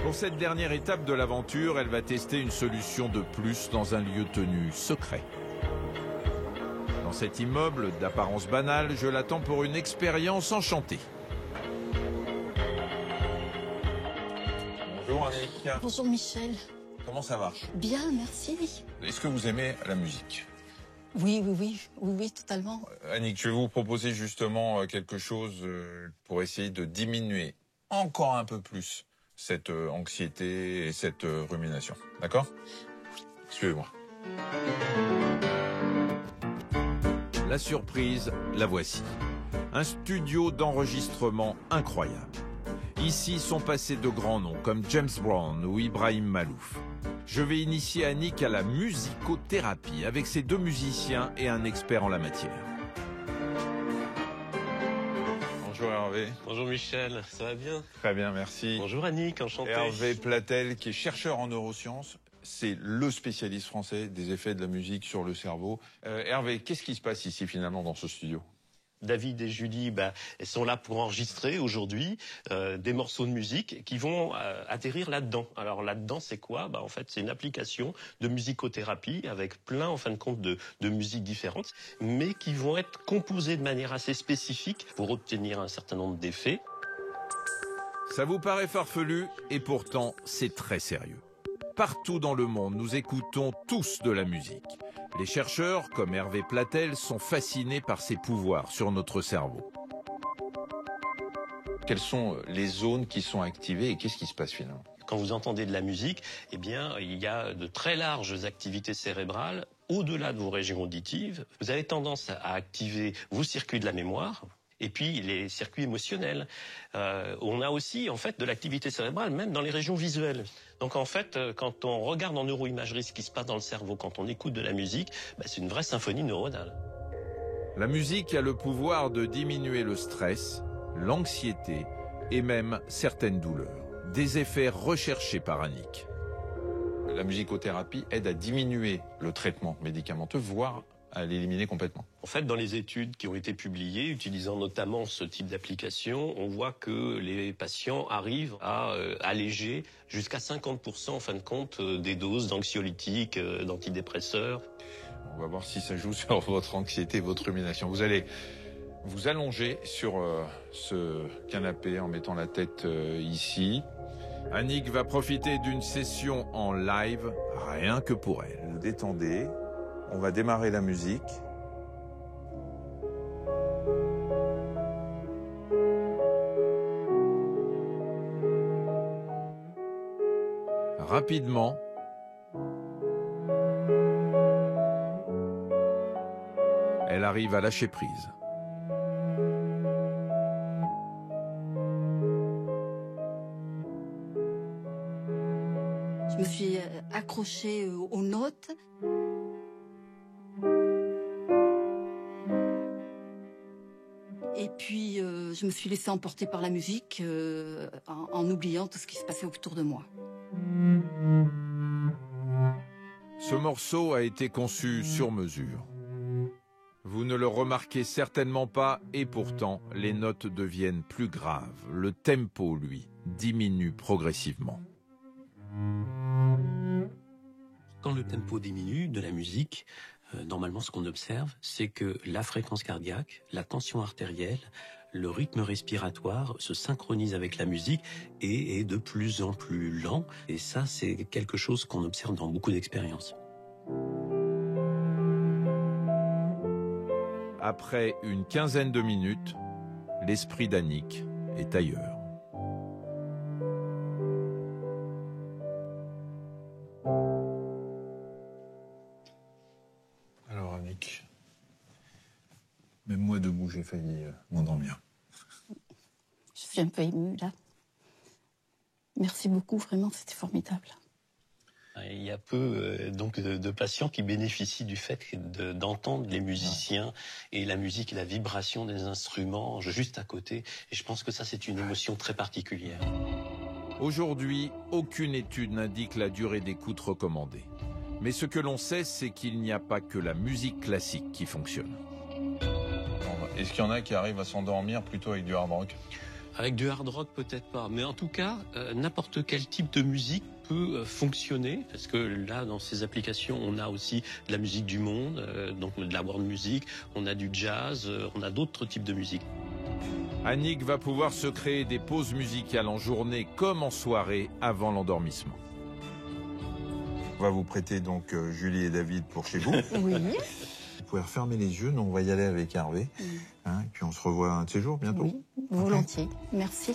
Pour cette dernière étape de l'aventure, elle va tester une solution de plus dans un lieu tenu secret. Dans cet immeuble d'apparence banale, je l'attends pour une expérience enchantée. Bonjour Annick. Bonjour Michel. Comment ça va? Bien, merci. Est-ce que vous aimez la musique? Oui, totalement. Annick, je vais vous proposer justement quelque chose pour essayer de diminuer encore un peu plus cette anxiété et cette rumination. D'accord? Suivez-moi. La surprise, la voici. Un studio d'enregistrement incroyable. Ici sont passés de grands noms comme James Brown ou Ibrahim Malouf. Je vais initier Annick à la musicothérapie avec ses 2 musiciens et un expert en la matière. Bonjour Hervé. Bonjour Michel, ça va bien? Très bien, merci. Bonjour Annick, enchanté. Hervé Platel, qui est chercheur en neurosciences. C'est le spécialiste français des effets de la musique sur le cerveau. Hervé, qu'est-ce qui se passe ici finalement dans ce studio? David et Julie sont là pour enregistrer aujourd'hui des morceaux de musique qui vont atterrir là-dedans. Alors là-dedans, c'est quoi? En fait, c'est une application de musicothérapie avec plein, en fin de compte, de musiques différentes, mais qui vont être composées de manière assez spécifique pour obtenir un certain nombre d'effets. Ça vous paraît farfelu, et pourtant, c'est très sérieux. Partout dans le monde, nous écoutons tous de la musique. Les chercheurs, comme Hervé Platel, sont fascinés par ses pouvoirs sur notre cerveau. Quelles sont les zones qui sont activées et qu'est-ce qui se passe finalement? Quand vous entendez de la musique, eh bien, il y a de très larges activités cérébrales au-delà de vos régions auditives. Vous avez tendance à activer vos circuits de la mémoire. Et puis les circuits émotionnels. On a aussi en fait de l'activité cérébrale même dans les régions visuelles. Donc en fait, quand on regarde en neuroimagerie ce qui se passe dans le cerveau quand on écoute de la musique, c'est une vraie symphonie neuronale. La musique a le pouvoir de diminuer le stress, l'anxiété et même certaines douleurs. Des effets recherchés par Annick. La musicothérapie aide à diminuer le traitement médicamenteux, voire à l'éliminer complètement. En fait, dans les études qui ont été publiées, utilisant notamment ce type d'application, on voit que les patients arrivent à alléger jusqu'à 50% en fin de compte des doses d'anxiolytiques, d'antidépresseurs. On va voir si ça joue sur votre anxiété, votre rumination. Vous allez vous allonger sur ce canapé en mettant la tête ici. Annick va profiter d'une session en live, rien que pour elle. Vous détendez. On va démarrer la musique. Rapidement, elle arrive à lâcher prise. Je me suis accrochée aux notes. Et puis, je me suis laissée emporter par la musique en oubliant tout ce qui se passait autour de moi. Ce morceau a été conçu sur mesure. Vous ne le remarquez certainement pas et pourtant, les notes deviennent plus graves. Le tempo, lui, diminue progressivement. Quand le tempo diminue de la musique, normalement, ce qu'on observe, c'est que la fréquence cardiaque, la tension artérielle, le rythme respiratoire se synchronise avec la musique et est de plus en plus lent. Et ça, c'est quelque chose qu'on observe dans beaucoup d'expériences. Après une quinzaine de minutes, l'esprit d'Annick est ailleurs. Même moi debout, j'ai failli m'endormir. Je suis un peu émue là. Merci beaucoup, vraiment, c'était formidable. Il y a peu donc de patients qui bénéficient du fait d'entendre les musiciens et la musique et la vibration des instruments juste à côté. Et je pense que ça, c'est une émotion très particulière. Aujourd'hui, aucune étude n'indique la durée d'écoute recommandée. Mais ce que l'on sait, c'est qu'il n'y a pas que la musique classique qui fonctionne. Est-ce qu'il y en a qui arrivent à s'endormir plutôt avec du hard rock ? Avec du hard rock, peut-être pas. Mais en tout cas, n'importe quel type de musique peut fonctionner. Parce que là, dans ces applications, on a aussi de la musique du monde, donc de la world music, on a du jazz, on a d'autres types de musique. Annick va pouvoir se créer des pauses musicales en journée comme en soirée avant l'endormissement. On va vous prêter donc Julie et David pour chez vous. Oui. Vous pouvez refermer les yeux, nous on va y aller avec Hervé. Hein, et puis on se revoit un de ces jours bientôt. Oui, volontiers. Merci.